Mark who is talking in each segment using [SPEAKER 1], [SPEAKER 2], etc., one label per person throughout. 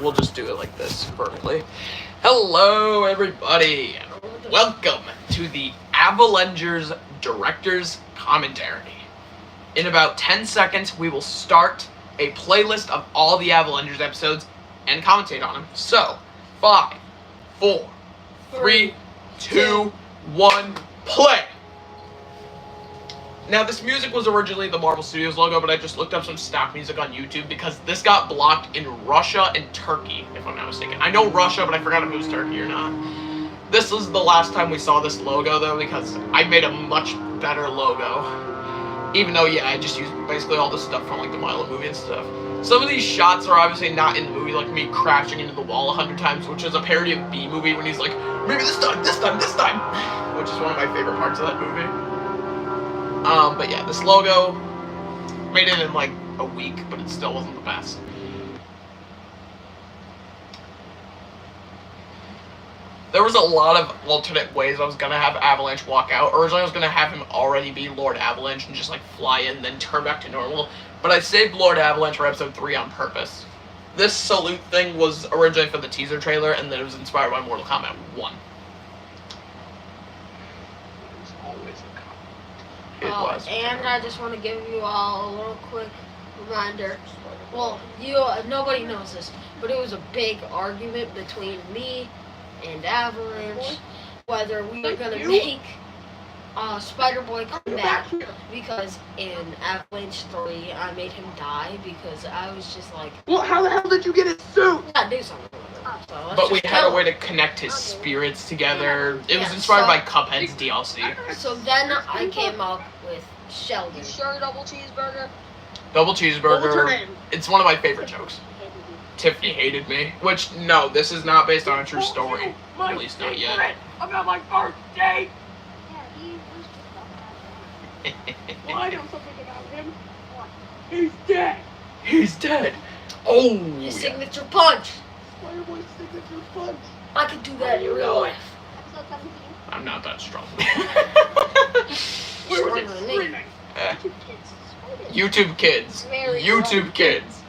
[SPEAKER 1] we'll just do it like this perfectly. Hello, everybody. Welcome to the Avalengers Director's Commentary. In about 10 seconds, we will start a playlist of all the Avalengers episodes and commentate on them. So, 5, 4, 3, 2, 1, play! Now, this music was originally the Marvel Studios logo, but I just looked up some stock music on YouTube because this got blocked in Russia and Turkey, if I'm not mistaken. I know Russia, but I forgot if it was Turkey or not. This was the last time we saw this logo, though, because I made a much better logo. Even though, yeah, I just used basically all the stuff from, like, the Milo movie and stuff. Some of these shots are obviously not in the movie, like me crashing into the wall 100 times, which is a parody of B-movie when he's like, maybe this time, which is one of my favorite parts of that movie. But yeah, this logo, made it in like a week, but it still wasn't the best. There was a lot of alternate ways I was gonna have Avalanche walk out. Originally I was gonna have him already be Lord Avalanche and just like fly in, then turn back to normal. But I saved Lord Avalanche for episode 3 on purpose. This salute thing was originally for the teaser trailer, and then it was inspired by Mortal Kombat 1.
[SPEAKER 2] And I just want to give you all a little quick reminder. Well, nobody knows this, but it was a big argument between me and Avalanche whether we were gonna make Spider-Boy come back, because in Avalanche 3 I made him die because I was just like,
[SPEAKER 3] well, how the hell did you get his suit?
[SPEAKER 2] I do something with it. So
[SPEAKER 1] but we had a way to connect his spirits together. It was inspired by Cuphead's DLC.
[SPEAKER 2] So then I came up with Sheldon.
[SPEAKER 3] You sure double cheeseburger?
[SPEAKER 1] Double cheeseburger.
[SPEAKER 3] What was her name?
[SPEAKER 1] It's one of my favorite jokes. Tiffany hated me. Which, no, this is not based on a true story. At least not yet.
[SPEAKER 3] About my birthday. Well, I know something about him. He's dead.
[SPEAKER 1] He's dead. Oh,
[SPEAKER 2] His signature punch.
[SPEAKER 3] Spider-Boy's signature punch.
[SPEAKER 2] I could do that in real life.
[SPEAKER 1] I'm not that strong.
[SPEAKER 3] Where was it
[SPEAKER 2] Stronger than me.
[SPEAKER 3] screaming?
[SPEAKER 1] YouTube kids. YouTube kids.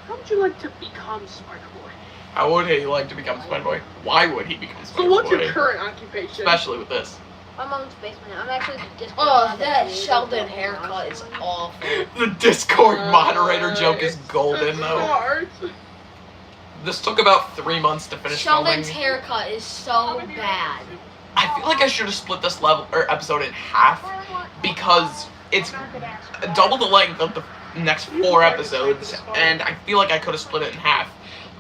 [SPEAKER 3] How would you like to become Spider-Boy?
[SPEAKER 1] How would he like to become Spider-Boy? Why would he become Spider-Boy?
[SPEAKER 3] So what's your current occupation?
[SPEAKER 1] Especially with this.
[SPEAKER 4] My mom's basement. I'm actually the Discord.
[SPEAKER 2] Oh, that Sheldon haircut is awful.
[SPEAKER 1] The Discord moderator joke is golden, though.
[SPEAKER 3] Hard.
[SPEAKER 1] This took about 3 months to finish
[SPEAKER 2] Sheldon's
[SPEAKER 1] filming.
[SPEAKER 2] haircut is so bad.
[SPEAKER 1] I feel like I should have split this episode in half, because it's double the length of the next 4 episodes, and I feel like I could have split it in half.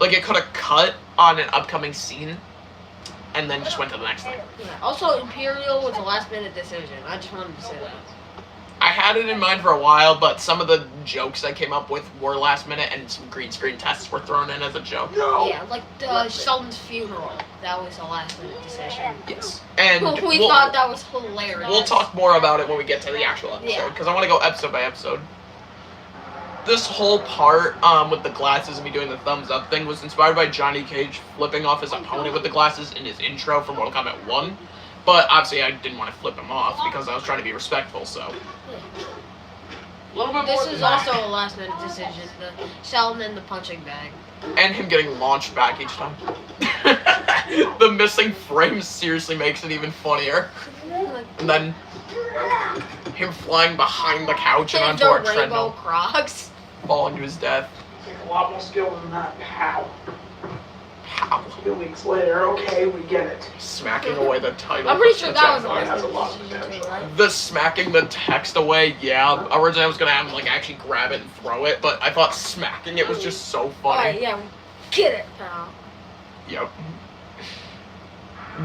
[SPEAKER 1] Like, it could have cut on an upcoming scene, and then just went to the next thing.
[SPEAKER 2] Yeah. Also, Imperial was a last-minute decision. I just wanted to say that.
[SPEAKER 1] I had it in mind for a while, but some of the jokes I came up with were last minute, and some green screen tests were thrown in as a joke.
[SPEAKER 3] No.
[SPEAKER 2] Yeah, like Sheldon's funeral. That was a last-minute decision.
[SPEAKER 1] Yes. And
[SPEAKER 2] we thought that was hilarious.
[SPEAKER 1] We'll talk more about it when we get to the actual episode, because I want to go episode by episode. This whole part with the glasses and me doing the thumbs up thing was inspired by Johnny Cage flipping off his opponent with the glasses in his intro for Mortal Kombat 1. But obviously I didn't want to flip him off because I was trying to be respectful, so.
[SPEAKER 2] This is also a last-minute decision. The Sheldon and the punching bag.
[SPEAKER 1] And him getting launched back each time. The missing frame seriously makes it even funnier. And then him flying behind the couch and onto our
[SPEAKER 2] the rainbow
[SPEAKER 1] treadmill,
[SPEAKER 2] Crocs.
[SPEAKER 1] falling to his death.
[SPEAKER 3] Take a lot more skill than that. How?
[SPEAKER 1] How?
[SPEAKER 3] 2 weeks later, okay, we get it.
[SPEAKER 1] Smacking away the title.
[SPEAKER 2] I'm pretty sure that was a
[SPEAKER 3] That's a
[SPEAKER 2] last-minute
[SPEAKER 3] lot of
[SPEAKER 2] decision
[SPEAKER 3] damage.
[SPEAKER 2] too, right?
[SPEAKER 1] The smacking the text away, yeah. Originally I was gonna have him like actually grab it and throw it, but I thought smacking it was just so funny.
[SPEAKER 2] Alright, yeah, get it, pal.
[SPEAKER 1] Yep.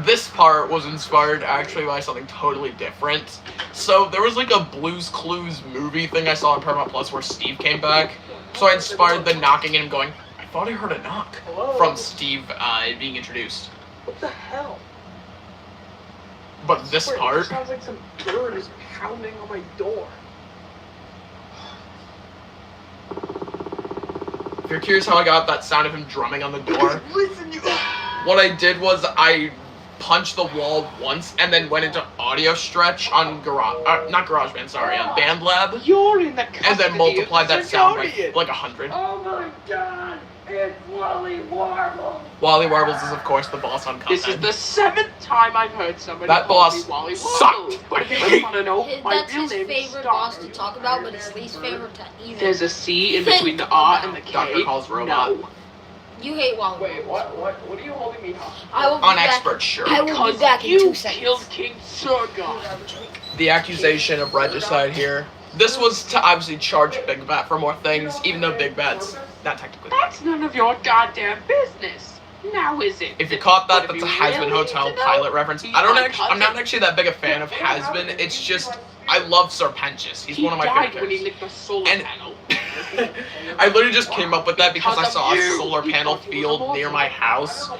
[SPEAKER 1] This part was inspired actually by something totally different. So there was like a Blue's Clues movie thing I saw on Paramount Plus where Steve came back. So I inspired the knocking and him going, I thought I heard a knock from Steve being introduced.
[SPEAKER 3] What the hell?
[SPEAKER 1] But this
[SPEAKER 3] It
[SPEAKER 1] part,
[SPEAKER 3] sounds like some bird is pounding on my door.
[SPEAKER 1] if you're curious how I got that sound of him drumming on the door,
[SPEAKER 3] Listen, you.
[SPEAKER 1] what I did was I punched the wall once and then went into audio stretch on not GarageBand, sorry, BandLab,
[SPEAKER 3] You're in the custody
[SPEAKER 1] and then multiplied that
[SPEAKER 3] of the
[SPEAKER 1] sound by
[SPEAKER 3] Guardian.
[SPEAKER 1] like 100.
[SPEAKER 3] Oh my god! It's Wally Warble!
[SPEAKER 1] Wally Warbles is of course the boss on Cuphead.
[SPEAKER 3] This is the 7th time I've heard somebody
[SPEAKER 1] That
[SPEAKER 3] call
[SPEAKER 1] boss
[SPEAKER 3] me Wally
[SPEAKER 1] sucked.
[SPEAKER 3] Warble. But if you want to know, my
[SPEAKER 2] That's
[SPEAKER 3] real
[SPEAKER 2] his
[SPEAKER 3] name is
[SPEAKER 2] favorite
[SPEAKER 3] Star.
[SPEAKER 2] boss to talk about, but his least favorite to even.
[SPEAKER 3] There's a C in between the R and the K.
[SPEAKER 1] Dr. Call's robot.
[SPEAKER 3] No.
[SPEAKER 2] You hate Wally.
[SPEAKER 3] Wait, what are you holding me hostage?
[SPEAKER 2] I will be
[SPEAKER 1] On
[SPEAKER 2] back.
[SPEAKER 1] expert, sure.
[SPEAKER 2] I will be
[SPEAKER 3] Because
[SPEAKER 2] back in
[SPEAKER 3] you
[SPEAKER 2] 2 seconds.
[SPEAKER 3] killed King Surgon.
[SPEAKER 1] The accusation of regicide here. This was to obviously charge Big Bat for more things, even though Big Bat's not technically.
[SPEAKER 3] That's none of your goddamn business. Now is it?
[SPEAKER 1] If you caught that,
[SPEAKER 3] But if
[SPEAKER 1] that's a
[SPEAKER 3] you
[SPEAKER 1] Has-Been
[SPEAKER 3] really
[SPEAKER 1] Hotel
[SPEAKER 3] need to know,
[SPEAKER 1] pilot reference.
[SPEAKER 3] he's
[SPEAKER 1] I don't
[SPEAKER 3] my
[SPEAKER 1] actually, I'm not
[SPEAKER 3] cousin.
[SPEAKER 1] actually that big a fan of Has-Been. It's just I love Serpentius. He's
[SPEAKER 3] He
[SPEAKER 1] one of my
[SPEAKER 3] died
[SPEAKER 1] favorite
[SPEAKER 3] when he
[SPEAKER 1] characters.
[SPEAKER 3] licked the solar
[SPEAKER 1] And-
[SPEAKER 3] panel.
[SPEAKER 1] I literally just came up with that because I
[SPEAKER 3] Because
[SPEAKER 1] saw
[SPEAKER 3] of
[SPEAKER 1] a
[SPEAKER 3] you.
[SPEAKER 1] solar
[SPEAKER 3] You
[SPEAKER 1] panel
[SPEAKER 3] thought you were
[SPEAKER 1] field
[SPEAKER 3] immortal.
[SPEAKER 1] near my house.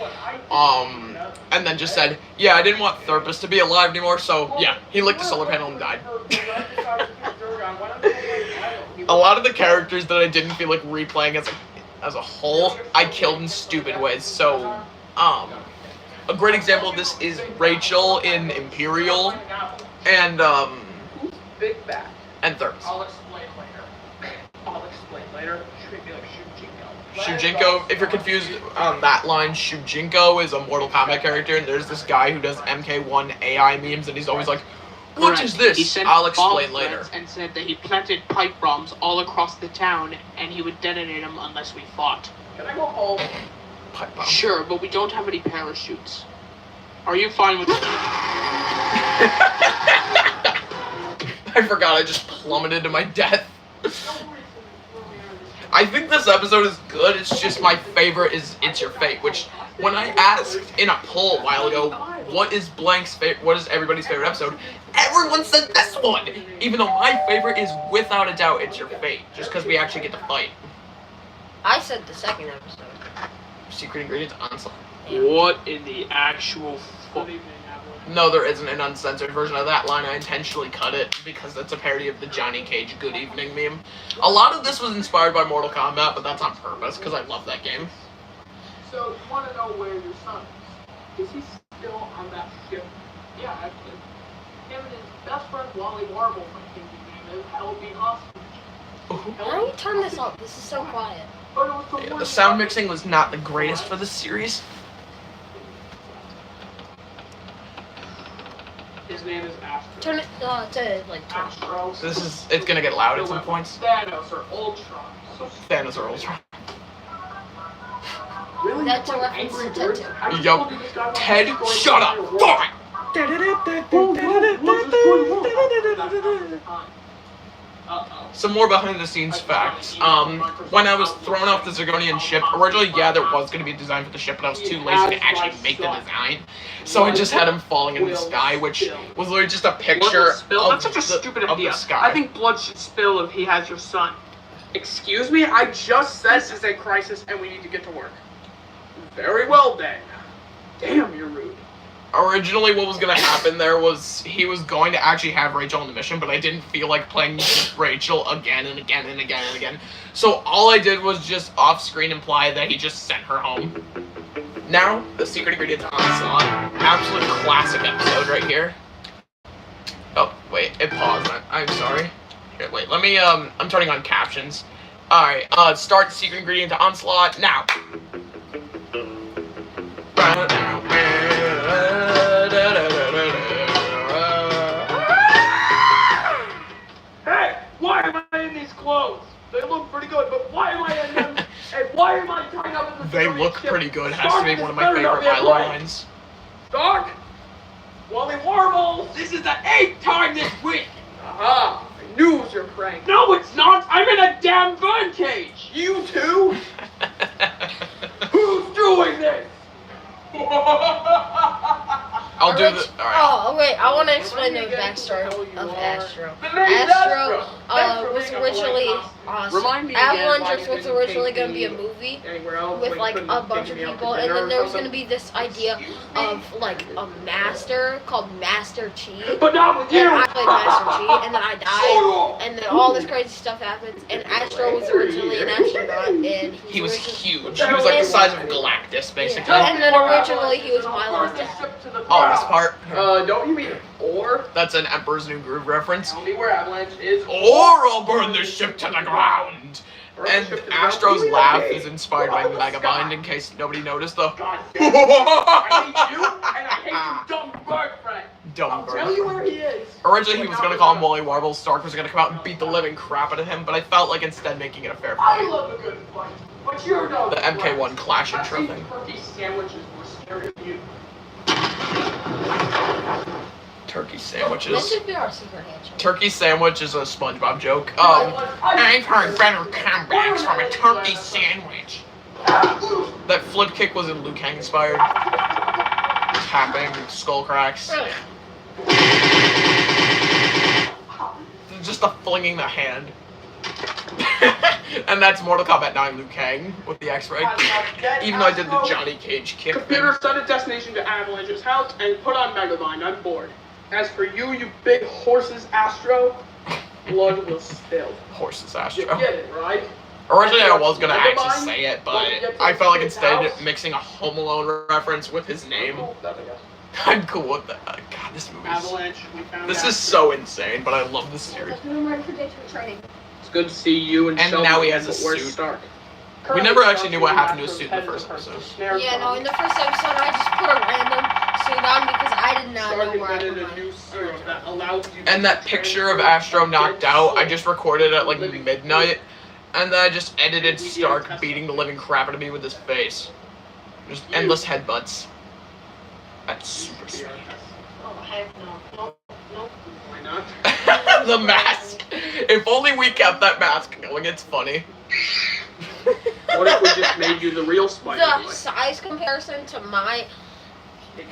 [SPEAKER 1] And then just said, yeah, I didn't want Thurpus to be alive anymore, so yeah, he licked the solar panel and died. A lot of the characters that I didn't feel like replaying as a whole, I killed in stupid ways. So, a great example of this is Rachel in Imperial, and
[SPEAKER 3] Big Bat.
[SPEAKER 1] Thurpus.
[SPEAKER 3] I'll explain later. I'll explain later. Treat me like Shujinko.
[SPEAKER 1] Shujinko, if you're confused on that line, Shujinko is a Mortal Kombat character, and there's this guy who does MK1 AI memes, and he's always like, "What is
[SPEAKER 3] He
[SPEAKER 1] this?
[SPEAKER 3] sent
[SPEAKER 1] I'll
[SPEAKER 3] bomb
[SPEAKER 1] explain later."
[SPEAKER 3] threats and said that he planted pipe bombs all across the town, and he would detonate them unless we fought. Can I go home?
[SPEAKER 1] Pipe bomb.
[SPEAKER 3] Sure, but we don't have any parachutes. Are you fine with
[SPEAKER 1] I forgot I just plummeted to my death. I think this episode is good, it's just my favorite is It's Your Fate, which, when I asked in a poll a while ago, what is everybody's favorite episode, everyone said this one! Even though my favorite is, without a doubt, It's Your Fate, just because we actually get to fight.
[SPEAKER 2] I said the second episode.
[SPEAKER 1] Secret Ingredients Onslaught.
[SPEAKER 3] What in the actual fuck?
[SPEAKER 1] No, there isn't an uncensored version of that line. I intentionally cut it because that's a parody of the Johnny Cage Good Evening meme. A lot of this was inspired by Mortal Kombat, but that's on purpose because I love that game.
[SPEAKER 3] So, you want to know where your son is? Is he still on that ship? Yeah, actually. Him and his best friend Wally Warble, I think his name is, held me hostage.
[SPEAKER 2] How do you turn this up? This is so quiet.
[SPEAKER 1] Yeah, the sound mixing was not the greatest for this series.
[SPEAKER 3] His name is Astro.
[SPEAKER 2] Turn it to like 20.
[SPEAKER 3] Astro.
[SPEAKER 1] It's gonna get loud at some points.
[SPEAKER 3] Thanos or Ultron. So
[SPEAKER 1] Thanos or Ultron.
[SPEAKER 3] really?
[SPEAKER 2] That's a
[SPEAKER 3] You
[SPEAKER 2] reference
[SPEAKER 3] Angry
[SPEAKER 2] to
[SPEAKER 3] Birds?
[SPEAKER 2] Ted.
[SPEAKER 3] I just
[SPEAKER 1] Yup.
[SPEAKER 3] told you this guy wants
[SPEAKER 1] Ted,
[SPEAKER 3] to destroy
[SPEAKER 1] shut
[SPEAKER 3] the
[SPEAKER 1] up!
[SPEAKER 3] entire world.
[SPEAKER 1] Fine!
[SPEAKER 3] Uh-oh.
[SPEAKER 1] Some more behind the scenes facts. When I was thrown off the Zirconian ship, originally, yeah, there was going to be a design for the ship, but I was too lazy to actually make the design. So I just had him falling in the sky, which was literally just a picture of
[SPEAKER 3] That's such a stupid
[SPEAKER 1] of
[SPEAKER 3] idea.
[SPEAKER 1] the sky.
[SPEAKER 3] I think blood should spill if he has your son. Excuse me? I just said this is a crisis and we need to get to work. Very well then. Damn, you're rude.
[SPEAKER 1] Originally, what was going to happen there was he was going to actually have Rachel on the mission, but I didn't feel like playing Rachel again and again and again and again. So all I did was just off-screen imply that he just sent her home. Now, the Secret Ingredients Onslaught. Absolute classic episode right here. Oh, wait, it paused. I'm sorry. Here, wait, let me, I'm turning on captions. Alright, start Secret Ingredient Onslaught now.
[SPEAKER 3] Hey, why am I in these clothes? They look pretty good, but why am I in them? And why am I tied up in the
[SPEAKER 1] They
[SPEAKER 3] Soviet
[SPEAKER 1] look
[SPEAKER 3] ship?
[SPEAKER 1] pretty good. Has to be
[SPEAKER 3] Stark
[SPEAKER 1] one of
[SPEAKER 3] is
[SPEAKER 1] my
[SPEAKER 3] better
[SPEAKER 1] favorite
[SPEAKER 3] than the
[SPEAKER 1] Milo
[SPEAKER 3] Atlantic.
[SPEAKER 1] lines.
[SPEAKER 3] Stark? Wally Warble, this is the 8th time this week! Aha! I knew it was your prank. No, it's not! I'm in a damn birdcage! You too? Who's doing this?
[SPEAKER 1] I'll do the. Alright.
[SPEAKER 2] Oh, wait, I want to explain the backstory of Astro. Astro was originally
[SPEAKER 3] Remind me again why
[SPEAKER 2] Avalengers
[SPEAKER 3] you
[SPEAKER 2] was
[SPEAKER 3] didn't
[SPEAKER 2] originally
[SPEAKER 3] take
[SPEAKER 2] going to be a
[SPEAKER 3] me
[SPEAKER 2] movie
[SPEAKER 3] anywhere else,
[SPEAKER 2] with like
[SPEAKER 3] couldn't
[SPEAKER 2] a
[SPEAKER 3] take
[SPEAKER 2] bunch of
[SPEAKER 3] me out
[SPEAKER 2] people,
[SPEAKER 3] to
[SPEAKER 2] and
[SPEAKER 3] dinner
[SPEAKER 2] then
[SPEAKER 3] or
[SPEAKER 2] there was going to
[SPEAKER 3] something?
[SPEAKER 2] be this idea of like a master called Master Chi.
[SPEAKER 3] But not with you!
[SPEAKER 2] And I played Master Chi, and then I died, and then all this crazy stuff happens. And Astro was originally an astronaut in and
[SPEAKER 1] He was
[SPEAKER 2] originally-
[SPEAKER 1] huge. He was like the size of Galactus, basically.
[SPEAKER 2] Yeah. And then originally he was my
[SPEAKER 3] Burn
[SPEAKER 2] last
[SPEAKER 3] the
[SPEAKER 2] dad.
[SPEAKER 3] ship to the
[SPEAKER 1] Oh, this
[SPEAKER 3] ground.
[SPEAKER 1] part?
[SPEAKER 3] Don't you mean or?
[SPEAKER 1] That's an Emperor's New Groove reference.
[SPEAKER 3] Tell me where Avalanche is.
[SPEAKER 1] Or I'll burn the ship to the ground.
[SPEAKER 3] Burn the
[SPEAKER 1] And
[SPEAKER 3] ship to the ground.
[SPEAKER 1] Astro's
[SPEAKER 3] We
[SPEAKER 1] laugh
[SPEAKER 3] okay.
[SPEAKER 1] is inspired by
[SPEAKER 3] We're on the
[SPEAKER 1] Megabind,
[SPEAKER 3] sky.
[SPEAKER 1] in case nobody noticed, though.
[SPEAKER 3] God damn it. I hate you, and I hate you, dumb bird friend.
[SPEAKER 1] Dumb
[SPEAKER 3] I'll
[SPEAKER 1] bird
[SPEAKER 3] tell you
[SPEAKER 1] friend.
[SPEAKER 3] where he is.
[SPEAKER 1] Originally, he was going to call him Wally Warble. Stark was going to come out and beat the living crap out of him, but I felt like instead making it a fair
[SPEAKER 3] I
[SPEAKER 1] fight.
[SPEAKER 3] love a good fight, but you're no
[SPEAKER 1] The MK1 Clash
[SPEAKER 3] I
[SPEAKER 1] intro
[SPEAKER 3] think
[SPEAKER 1] thing.
[SPEAKER 3] turkey sandwiches were scary to you.
[SPEAKER 1] Turkey
[SPEAKER 2] This
[SPEAKER 1] sandwiches.
[SPEAKER 2] should be our secret handshake.
[SPEAKER 1] Turkey sandwich is a SpongeBob joke. I've heard better comebacks from a turkey sandwich. That flip kick was in Liu Kang inspired. Tapping, skull cracks.
[SPEAKER 2] Really?
[SPEAKER 1] Just the flinging the hand. And that's Mortal Kombat 9 Liu Kang with the X-ray. Even though I did the Johnny Cage kick thing.
[SPEAKER 3] Computer, set a destination to Avalanche's house and put on Megabind. I'm bored. As for you, you big horses, Astro, blood will spill.
[SPEAKER 1] Horses
[SPEAKER 3] You
[SPEAKER 1] Astro.
[SPEAKER 3] get it, right?
[SPEAKER 1] Originally I was gonna actually
[SPEAKER 3] Megabind?
[SPEAKER 1] say it, but
[SPEAKER 3] When you get to
[SPEAKER 1] I felt like
[SPEAKER 3] his
[SPEAKER 1] instead
[SPEAKER 3] house-
[SPEAKER 1] mixing a Home Alone reference with his name.
[SPEAKER 3] Cool, that I guess.
[SPEAKER 1] I'm cool with that. God, this movie is...
[SPEAKER 3] Avalanche, we found
[SPEAKER 1] This is
[SPEAKER 3] Astro.
[SPEAKER 1] so insane, but I love this series.
[SPEAKER 4] I'm ready for day 2 training.
[SPEAKER 3] It's good to see you and
[SPEAKER 1] And
[SPEAKER 3] Sheldon
[SPEAKER 1] now he
[SPEAKER 3] again,
[SPEAKER 1] has a
[SPEAKER 3] but where's
[SPEAKER 1] suit.
[SPEAKER 3] Stark?
[SPEAKER 1] We never actually knew what happened to his suit in the first episode.
[SPEAKER 2] Yeah, no, in the first episode I just put a random suit on because I did not
[SPEAKER 3] Stark
[SPEAKER 2] know where I
[SPEAKER 3] invented
[SPEAKER 2] put
[SPEAKER 3] a new
[SPEAKER 2] my
[SPEAKER 3] serum that allows you
[SPEAKER 1] And that picture of Astro knocked out, I just recorded at like midnight, and then I just edited Stark beating the living crap out of me with his face. Just endless headbutts. That's super sweet.
[SPEAKER 2] Oh, heck no. Nope.
[SPEAKER 3] Why not?
[SPEAKER 1] The mask. If only we kept that mask going, it's funny.
[SPEAKER 3] What if we just made you the real
[SPEAKER 2] The
[SPEAKER 3] Spider-Man?
[SPEAKER 2] size comparison to my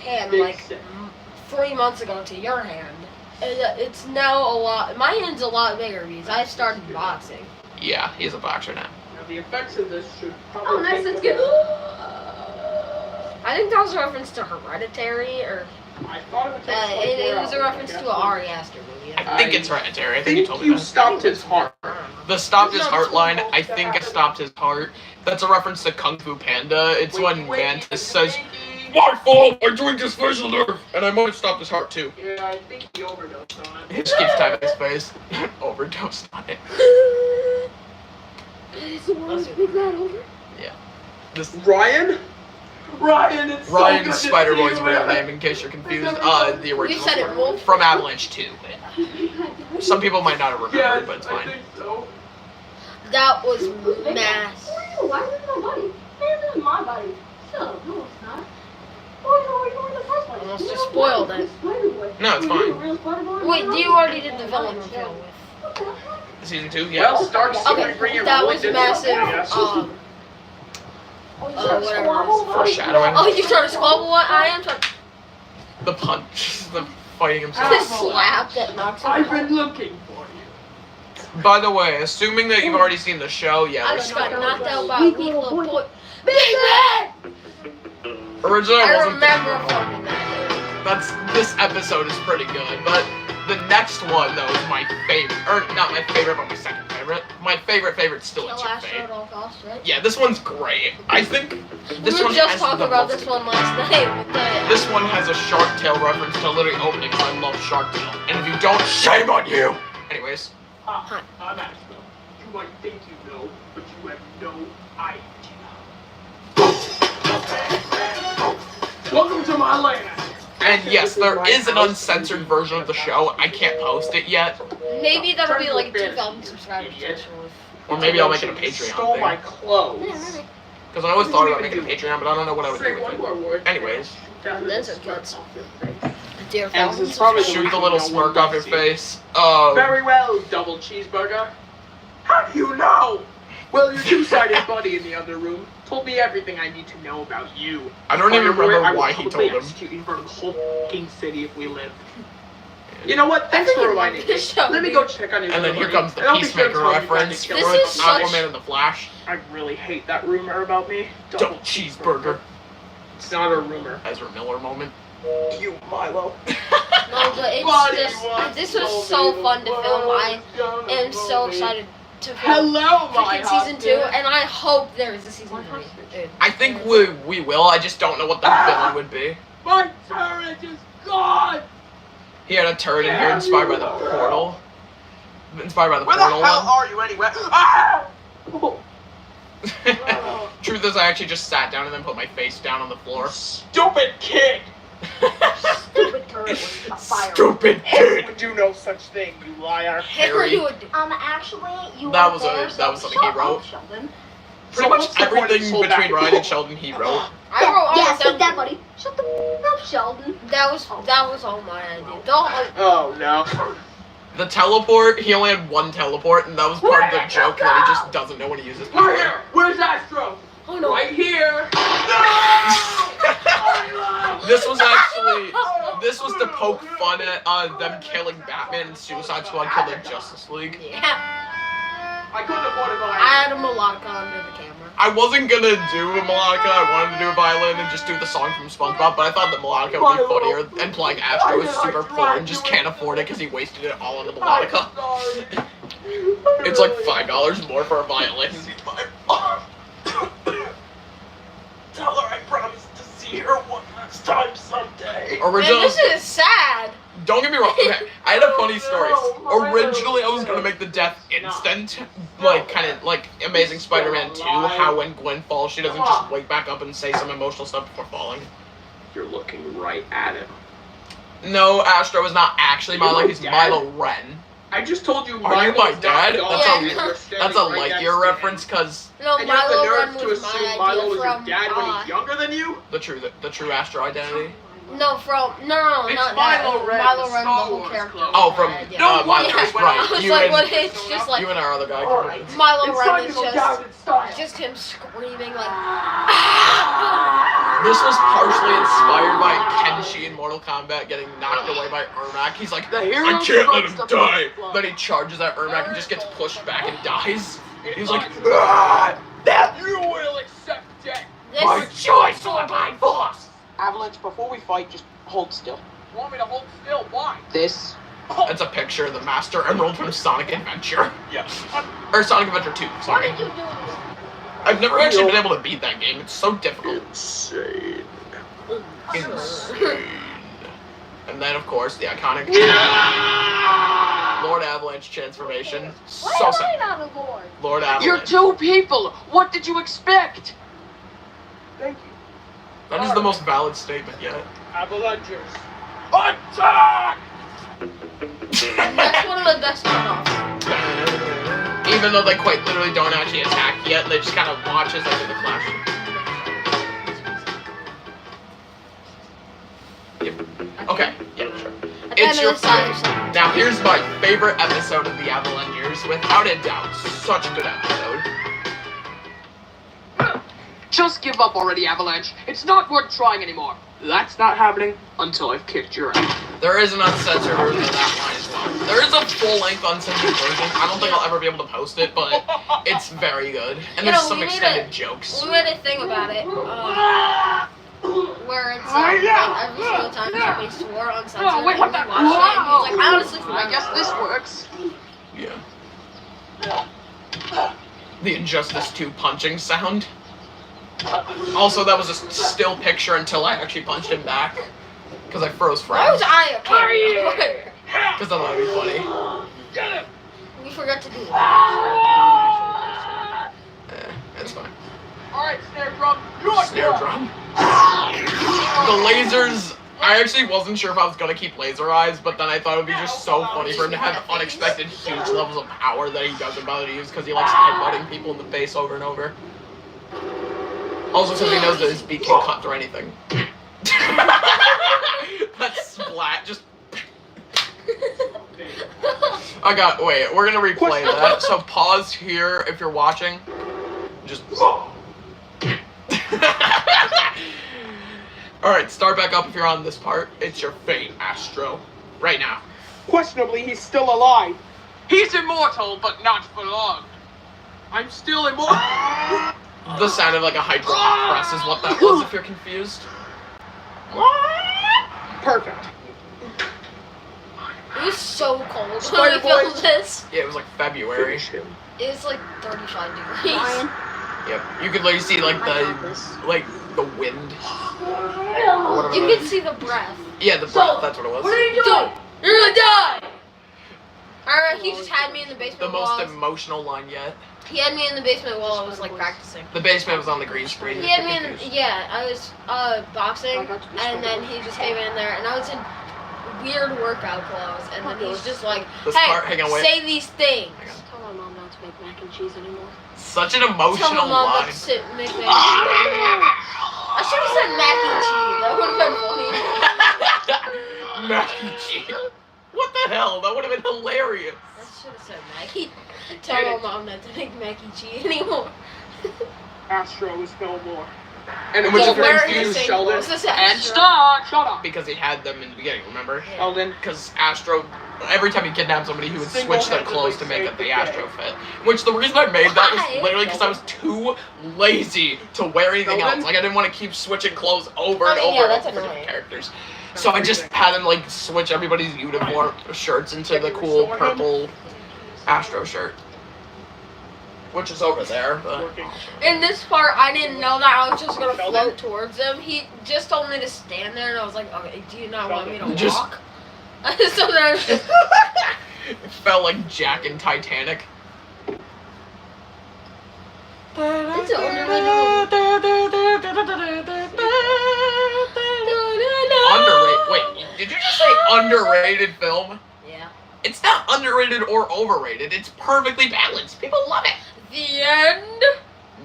[SPEAKER 2] hand,
[SPEAKER 3] Big
[SPEAKER 2] like
[SPEAKER 3] sick.
[SPEAKER 2] 3 months ago to your hand, it's now a lot. My hand's a lot bigger because I started boxing.
[SPEAKER 1] Yeah, he's a boxer now.
[SPEAKER 3] Now the effects of this should probably.
[SPEAKER 4] Oh, nice, that's good.
[SPEAKER 2] I think that was a reference to Hereditary, or
[SPEAKER 3] I thought it would take
[SPEAKER 2] it was a
[SPEAKER 3] 24
[SPEAKER 2] reference
[SPEAKER 3] hours,
[SPEAKER 2] to an Ari Aster movie.
[SPEAKER 1] I think it's Hereditary. I think you told me that.
[SPEAKER 3] stopped his heart.
[SPEAKER 1] The stopped his heart line, I think I stopped his heart. That's a reference to Kung Fu Panda. It's when Mantis says, "My fault, I drank his facial nerve, and I might have stopped his heart too."
[SPEAKER 3] Yeah, I think he overdosed on it.
[SPEAKER 1] He just keeps tapping his face. Overdosed on it. This
[SPEAKER 3] Ryan? Ryan, it's
[SPEAKER 1] Ryan
[SPEAKER 3] so good to
[SPEAKER 1] Spider-Boy's
[SPEAKER 3] see you,
[SPEAKER 1] real
[SPEAKER 3] man.
[SPEAKER 1] name, in case you're confused. The
[SPEAKER 2] You
[SPEAKER 1] original
[SPEAKER 2] said it
[SPEAKER 1] Spider-Man
[SPEAKER 2] wrong.
[SPEAKER 1] from Avalanche 2. Some people might not have remembered,
[SPEAKER 3] Yes,
[SPEAKER 1] but it's
[SPEAKER 3] I
[SPEAKER 1] fine.
[SPEAKER 3] think so.
[SPEAKER 2] That was mass.
[SPEAKER 4] Why is it my buddy? This is my buddy. So, no, it's not. Oh, you were the first one.
[SPEAKER 2] Almost
[SPEAKER 4] You
[SPEAKER 2] just
[SPEAKER 4] know,
[SPEAKER 2] spoiled
[SPEAKER 4] Spider-Boy.
[SPEAKER 2] it.
[SPEAKER 4] Spider-Boy.
[SPEAKER 1] No, it's
[SPEAKER 4] Were you
[SPEAKER 1] fine.
[SPEAKER 4] a real Spider-Boy?
[SPEAKER 2] Wait, you already did the villain reveal with.
[SPEAKER 4] What the heck?
[SPEAKER 1] Season 2, yeah.
[SPEAKER 3] Well, Stark's
[SPEAKER 2] Okay,
[SPEAKER 3] secret
[SPEAKER 2] that
[SPEAKER 3] really
[SPEAKER 2] was
[SPEAKER 3] did
[SPEAKER 2] massive.
[SPEAKER 3] something, I guess.
[SPEAKER 4] Oh, you
[SPEAKER 2] whatever
[SPEAKER 4] started
[SPEAKER 2] it is.
[SPEAKER 4] squabble about it?
[SPEAKER 1] Foreshadowing.
[SPEAKER 2] Oh, you trying to squabble? What I am trying.
[SPEAKER 1] The punch. The fighting himself.
[SPEAKER 2] The slap that knocks him
[SPEAKER 3] I've
[SPEAKER 2] out.
[SPEAKER 3] been looking for you.
[SPEAKER 1] By the way, assuming that you've already seen the show, yeah.
[SPEAKER 2] I
[SPEAKER 1] there's
[SPEAKER 2] just got
[SPEAKER 1] spoilers.
[SPEAKER 2] knocked out by a weak little boy. Big man!
[SPEAKER 1] Originally, I
[SPEAKER 2] I
[SPEAKER 1] wasn't
[SPEAKER 2] remember
[SPEAKER 1] thinking
[SPEAKER 2] fucking that.
[SPEAKER 1] That's this episode is pretty good, but the next one though is my favorite, or not my favorite, but my second favorite. My favorite's still
[SPEAKER 2] Kill
[SPEAKER 1] It's Your
[SPEAKER 2] Astro
[SPEAKER 1] Fate.
[SPEAKER 2] at all costs, right?
[SPEAKER 1] Yeah, this one's great. I think this
[SPEAKER 2] We were
[SPEAKER 1] one
[SPEAKER 2] just
[SPEAKER 1] has
[SPEAKER 2] talking
[SPEAKER 1] the
[SPEAKER 2] about
[SPEAKER 1] most-
[SPEAKER 2] this one last night with the.
[SPEAKER 1] This one has a Shark Tale reference to literally opening because I love Shark Tale. And if you don't, shame on you. Anyways,
[SPEAKER 3] I'm Astro. You might think you know, but you have no idea. Welcome to my land.
[SPEAKER 1] and yes, there is an uncensored version of the show. I can't post it yet,
[SPEAKER 2] Maybe that'll be like a 2,000 subscribers
[SPEAKER 3] Idiot.
[SPEAKER 2] special.
[SPEAKER 1] or maybe I'll make it a
[SPEAKER 3] You stole
[SPEAKER 1] Patreon
[SPEAKER 3] my
[SPEAKER 1] thing.
[SPEAKER 3] clothes.
[SPEAKER 2] Yeah, maybe.
[SPEAKER 1] Because I always thought about making a Patreon, but I don't know what I would
[SPEAKER 3] Say
[SPEAKER 1] do
[SPEAKER 3] one
[SPEAKER 1] with
[SPEAKER 3] more
[SPEAKER 1] it.
[SPEAKER 3] word.
[SPEAKER 1] Anyways,
[SPEAKER 2] And then some cuts. Dear
[SPEAKER 3] And
[SPEAKER 2] thousands
[SPEAKER 3] it's probably
[SPEAKER 2] of
[SPEAKER 3] the
[SPEAKER 1] shoot the
[SPEAKER 3] reason
[SPEAKER 1] little
[SPEAKER 3] no one
[SPEAKER 1] smirk off your
[SPEAKER 3] likes you.
[SPEAKER 1] face.
[SPEAKER 3] Very well, double cheeseburger. How do you know? Well, your two-sided buddy in the other room told me everything I need to know about you.
[SPEAKER 1] I don't even
[SPEAKER 3] Spider-Boy, I
[SPEAKER 1] remember
[SPEAKER 3] will
[SPEAKER 1] why he
[SPEAKER 3] publicly
[SPEAKER 1] told him.
[SPEAKER 3] execute you in front of the whole fucking city if we live. You know what? Thanks
[SPEAKER 2] I
[SPEAKER 3] for
[SPEAKER 2] think
[SPEAKER 3] reminding me.
[SPEAKER 2] this show,
[SPEAKER 3] Let me
[SPEAKER 2] dude.
[SPEAKER 3] go check on you.
[SPEAKER 1] And then here comes the
[SPEAKER 3] And I'll be sure to
[SPEAKER 1] Peacemaker
[SPEAKER 3] tell you guys
[SPEAKER 1] reference
[SPEAKER 3] to
[SPEAKER 1] with
[SPEAKER 3] kill
[SPEAKER 2] This
[SPEAKER 3] it.
[SPEAKER 2] is such-
[SPEAKER 1] Aquaman and the Flash.
[SPEAKER 3] I really hate that rumor about me.
[SPEAKER 1] Double cheeseburger.
[SPEAKER 3] It's not a rumor.
[SPEAKER 1] Ezra Miller moment.
[SPEAKER 3] You Milo.
[SPEAKER 2] No, but it's
[SPEAKER 3] Buddy
[SPEAKER 2] just.
[SPEAKER 3] wants
[SPEAKER 2] This was
[SPEAKER 3] to
[SPEAKER 2] so
[SPEAKER 3] be
[SPEAKER 2] fun to
[SPEAKER 3] the
[SPEAKER 2] film. I
[SPEAKER 3] world's gonna
[SPEAKER 2] am so
[SPEAKER 3] know me.
[SPEAKER 2] excited to film
[SPEAKER 3] Hello, my
[SPEAKER 2] freaking season 2,
[SPEAKER 3] husband.
[SPEAKER 2] and I hope there is a season 3. Dude.
[SPEAKER 1] I think we will. I just don't know what the villain would be.
[SPEAKER 3] My turret is gone.
[SPEAKER 1] He had a turret in here inspired by the portal. Inspired by the
[SPEAKER 3] Where the
[SPEAKER 1] portal
[SPEAKER 3] hell
[SPEAKER 1] one.
[SPEAKER 3] are you anyway? Ah!
[SPEAKER 1] Truth is, I actually just sat down and then put my face down on the floor.
[SPEAKER 3] Stupid kid.
[SPEAKER 4] Stupid turret with a fire.
[SPEAKER 1] Stupid kid.
[SPEAKER 3] Would do no such thing, you liar.
[SPEAKER 1] Harry.
[SPEAKER 4] Actually, you
[SPEAKER 1] That
[SPEAKER 4] were
[SPEAKER 1] was
[SPEAKER 4] there,
[SPEAKER 1] that was something he
[SPEAKER 4] shut up,
[SPEAKER 1] wrote.
[SPEAKER 4] Sheldon.
[SPEAKER 1] Pretty
[SPEAKER 3] So
[SPEAKER 1] much
[SPEAKER 3] what's the point of
[SPEAKER 1] everything
[SPEAKER 3] this whole
[SPEAKER 1] between
[SPEAKER 3] back-
[SPEAKER 1] Ryan and Sheldon he wrote.
[SPEAKER 2] I wrote all
[SPEAKER 4] Yeah,
[SPEAKER 2] this
[SPEAKER 4] take that,
[SPEAKER 2] down.
[SPEAKER 4] buddy. Shut the up, Sheldon.
[SPEAKER 2] That was all my idea. Don't.
[SPEAKER 3] Oh no.
[SPEAKER 1] The teleport, he only had one teleport, and that was part of the joke that he just doesn't know when he uses
[SPEAKER 3] We're
[SPEAKER 1] power.
[SPEAKER 3] here. Where's Astro?
[SPEAKER 2] Oh no.
[SPEAKER 3] Right here.
[SPEAKER 1] This was to poke fun at them killing Batman and Suicide Squad killing Justice League.
[SPEAKER 2] Yeah.
[SPEAKER 3] I couldn't afford a violin.
[SPEAKER 2] I had a melodica under the camera.
[SPEAKER 1] I wasn't gonna do a melodica, I wanted to do a violin and just do the song from SpongeBob, but I thought the melodica would be funnier, and playing Astro is super poor and just can't afford it because he wasted it all on the melodica. It's like $5 more for a violin.
[SPEAKER 3] Tell her I promised to see her one last time someday.
[SPEAKER 2] Man,
[SPEAKER 1] Original.
[SPEAKER 2] this is sad.
[SPEAKER 1] Don't get me wrong. Okay, I had a funny story. Originally, I was gonna make the death instant, like kind of like Amazing Spider-Man 2. How when Gwen falls, she doesn't just wake back up and say some emotional stuff before falling.
[SPEAKER 3] You're looking right at him.
[SPEAKER 1] No, Astro is not actually Milo. He's Milo Ren.
[SPEAKER 3] I just told you.
[SPEAKER 1] Are you my
[SPEAKER 3] Milo's not
[SPEAKER 1] dad?
[SPEAKER 3] God,
[SPEAKER 1] That's
[SPEAKER 3] and
[SPEAKER 2] a-
[SPEAKER 3] you're standing
[SPEAKER 1] That's a
[SPEAKER 3] right next
[SPEAKER 1] Lightyear
[SPEAKER 3] to
[SPEAKER 1] reference,
[SPEAKER 3] him.
[SPEAKER 1] cause
[SPEAKER 2] No,
[SPEAKER 3] And you have the
[SPEAKER 2] Milo
[SPEAKER 3] nerve
[SPEAKER 2] Ren
[SPEAKER 3] to
[SPEAKER 2] was
[SPEAKER 3] assume
[SPEAKER 2] my
[SPEAKER 3] Milo
[SPEAKER 2] idea
[SPEAKER 3] was your
[SPEAKER 2] from.
[SPEAKER 3] dad when he's younger than you?
[SPEAKER 1] the true Astro identity.
[SPEAKER 2] No, from no,
[SPEAKER 3] It's
[SPEAKER 2] not
[SPEAKER 3] Milo
[SPEAKER 2] that.
[SPEAKER 3] Ren,
[SPEAKER 2] Milo
[SPEAKER 3] the
[SPEAKER 2] Ren, the
[SPEAKER 3] Star
[SPEAKER 2] whole
[SPEAKER 3] Wars
[SPEAKER 2] character.
[SPEAKER 3] clone.
[SPEAKER 1] Oh, from
[SPEAKER 2] Yeah.
[SPEAKER 3] No
[SPEAKER 1] Milo,
[SPEAKER 3] wonder
[SPEAKER 2] Yeah.
[SPEAKER 3] when
[SPEAKER 1] right?
[SPEAKER 2] I was
[SPEAKER 1] You
[SPEAKER 2] like,
[SPEAKER 1] and
[SPEAKER 2] what? It's just like
[SPEAKER 1] you and our other guy.
[SPEAKER 3] Alright.
[SPEAKER 2] Milo
[SPEAKER 3] It's
[SPEAKER 2] Ren
[SPEAKER 3] time
[SPEAKER 2] is
[SPEAKER 3] to go down in style.
[SPEAKER 2] just him screaming like.
[SPEAKER 1] This was partially inspired by Kenshi in Mortal Kombat getting knocked away by Ermac. He's like,
[SPEAKER 3] The
[SPEAKER 1] I
[SPEAKER 3] hero
[SPEAKER 1] can't let
[SPEAKER 3] runs
[SPEAKER 1] him
[SPEAKER 3] the
[SPEAKER 1] die.
[SPEAKER 3] blood.
[SPEAKER 1] Then he charges at Ermac and just gets pushed back and dies. He's like,
[SPEAKER 3] "Ah, that you will accept death.
[SPEAKER 1] my
[SPEAKER 2] This
[SPEAKER 1] choice or my force.
[SPEAKER 3] Avalanche, before we fight, just hold still. You want me to hold still? Why? This.
[SPEAKER 1] That's a picture of the Master Emerald from Sonic Adventure.
[SPEAKER 3] Yeah.
[SPEAKER 1] Or Sonic Adventure 2,
[SPEAKER 4] Why
[SPEAKER 1] sorry.
[SPEAKER 4] did you do this?
[SPEAKER 1] I've never actually been able to beat that game. It's so difficult.
[SPEAKER 3] Insane.
[SPEAKER 1] Insane. And then, of course, the iconic Lord Avalanche transformation.
[SPEAKER 4] Why
[SPEAKER 1] So
[SPEAKER 4] am I
[SPEAKER 1] sad.
[SPEAKER 4] not a lord?
[SPEAKER 1] Lord Avalanche.
[SPEAKER 5] You're two people. What did you expect?
[SPEAKER 3] Thank you.
[SPEAKER 1] That is the most valid statement yet.
[SPEAKER 3] Avalengers. Attack!
[SPEAKER 2] That's one of the best one-offs.
[SPEAKER 1] Even though they quite literally don't actually attack yet, they just kind of watch as they do the clash. Yep. Okay, yeah, sure.
[SPEAKER 2] At the
[SPEAKER 1] It's
[SPEAKER 2] end
[SPEAKER 1] your
[SPEAKER 2] of the song,
[SPEAKER 1] Now here's my favorite episode of the Avalengers, without a doubt. Such a good episode.
[SPEAKER 5] Just give up already, Avalanche. It's not worth trying anymore.
[SPEAKER 3] That's not happening until I've kicked your ass.
[SPEAKER 1] There is an uncensored version of that line as well. There is a full-length uncensored version. I don't think I'll ever be able to post it, but it's very good. And
[SPEAKER 2] You
[SPEAKER 1] there's
[SPEAKER 2] know,
[SPEAKER 1] some
[SPEAKER 2] we made
[SPEAKER 1] extended
[SPEAKER 2] a-
[SPEAKER 1] jokes.
[SPEAKER 2] we made a thing about it, where it's like every single time somebody swore uncensored,
[SPEAKER 5] Oh, wait, what
[SPEAKER 2] and
[SPEAKER 5] the-
[SPEAKER 2] we watched it, and he was like, I honestly
[SPEAKER 5] I guess this works.
[SPEAKER 1] Yeah. The Injustice 2 punching sound. Also, that was a still picture until I actually punched him back. Because I froze
[SPEAKER 2] Why was
[SPEAKER 1] frames.
[SPEAKER 2] I a camera?
[SPEAKER 1] Because I thought it'd be funny.
[SPEAKER 3] Get him!
[SPEAKER 2] We forgot to do that.
[SPEAKER 1] It's fine.
[SPEAKER 3] Alright, snare drum. Your
[SPEAKER 1] Snare
[SPEAKER 3] turn.
[SPEAKER 1] drum. The lasers. I actually wasn't sure if I was gonna keep laser eyes, but then I thought it would be just so funny for him to have unexpected huge levels of power that he doesn't bother to use because he likes headbutting people in the face over and over. Also, because he knows that his beak can cut through anything. That splat just. Wait, we're gonna replay that. So pause here if you're watching. Just. Alright, start back up if you're on this part. It's your fate, Astro. Right now.
[SPEAKER 3] Questionably, he's still alive.
[SPEAKER 5] He's immortal, but not for long.
[SPEAKER 3] I'm still immortal.
[SPEAKER 1] The sound of like a hydraulic press is what that was if you're confused.
[SPEAKER 3] Perfect.
[SPEAKER 2] It was so cold when we
[SPEAKER 3] Spider
[SPEAKER 2] filmed
[SPEAKER 3] Boys.
[SPEAKER 2] this.
[SPEAKER 1] Yeah, it was like February.
[SPEAKER 3] Finish him.
[SPEAKER 2] It's like 35 degrees.
[SPEAKER 4] Ryan.
[SPEAKER 1] Yep. You could literally see like
[SPEAKER 4] I got this.
[SPEAKER 1] the wind. Or whatever
[SPEAKER 2] You
[SPEAKER 1] the-
[SPEAKER 2] can see the breath.
[SPEAKER 1] Yeah, the breath. That's what it was.
[SPEAKER 4] What are you
[SPEAKER 2] Dude,
[SPEAKER 4] doing?
[SPEAKER 2] you're gonna die! Alright, he just had me in the basement
[SPEAKER 1] The
[SPEAKER 2] while
[SPEAKER 1] most
[SPEAKER 2] I was,
[SPEAKER 1] emotional line yet.
[SPEAKER 2] he had me in the basement while I was like practicing.
[SPEAKER 1] The basement was on the green screen.
[SPEAKER 2] He had me in, yeah, I was boxing,
[SPEAKER 4] I got to be
[SPEAKER 2] and then he just came in there, and I was in weird workout clothes, and then he's just like,
[SPEAKER 1] This
[SPEAKER 2] hey,
[SPEAKER 1] part, hang on, wait.
[SPEAKER 2] say these things.
[SPEAKER 1] Hang on.
[SPEAKER 4] Tell my mom not to make mac and cheese anymore.
[SPEAKER 1] Such an
[SPEAKER 2] Tell my
[SPEAKER 1] emotional
[SPEAKER 2] mom not
[SPEAKER 1] line.
[SPEAKER 2] to sit and make mac and cheese anymore. I should have said mac and cheese. That would have been funny.
[SPEAKER 1] Mac and cheese. What the hell? That would have been hilarious.
[SPEAKER 2] I should have said Maggie. Tell my mom not to make mac and cheese anymore.
[SPEAKER 5] Astro is no more.
[SPEAKER 1] And
[SPEAKER 5] which
[SPEAKER 2] He's
[SPEAKER 5] is
[SPEAKER 2] wearing the
[SPEAKER 5] confused
[SPEAKER 2] same
[SPEAKER 5] Sheldon.
[SPEAKER 2] clothes as
[SPEAKER 5] And
[SPEAKER 2] Astro.
[SPEAKER 5] stop! Shut up!
[SPEAKER 1] Because he had them in the beginning, remember?
[SPEAKER 2] Yeah.
[SPEAKER 5] Sheldon.
[SPEAKER 1] Because Astro, every time he kidnapped somebody, he would switch their clothes to make up the Astro fit. Which the reason I made that
[SPEAKER 2] Why?
[SPEAKER 1] was literally because I was too lazy to wear anything else. Like I didn't want to keep switching clothes over and
[SPEAKER 2] I mean,
[SPEAKER 1] over
[SPEAKER 2] yeah,
[SPEAKER 1] and
[SPEAKER 2] that's
[SPEAKER 1] over for
[SPEAKER 2] annoying.
[SPEAKER 1] different characters. So I just had him like switch everybody's uniform shirts into the cool purple Astro shirt. Which is over there, but
[SPEAKER 2] In this part, I didn't know that I was just gonna float towards him. He just told me to stand there, and I was like, okay, do you not want me to
[SPEAKER 1] Just-
[SPEAKER 2] walk? So then I was just,
[SPEAKER 1] it felt like Jack in Titanic.
[SPEAKER 2] It's an
[SPEAKER 1] Underrated. Wait, did you just say underrated film?
[SPEAKER 2] Yeah.
[SPEAKER 1] It's not underrated or overrated. It's perfectly balanced. People love it.
[SPEAKER 2] The end.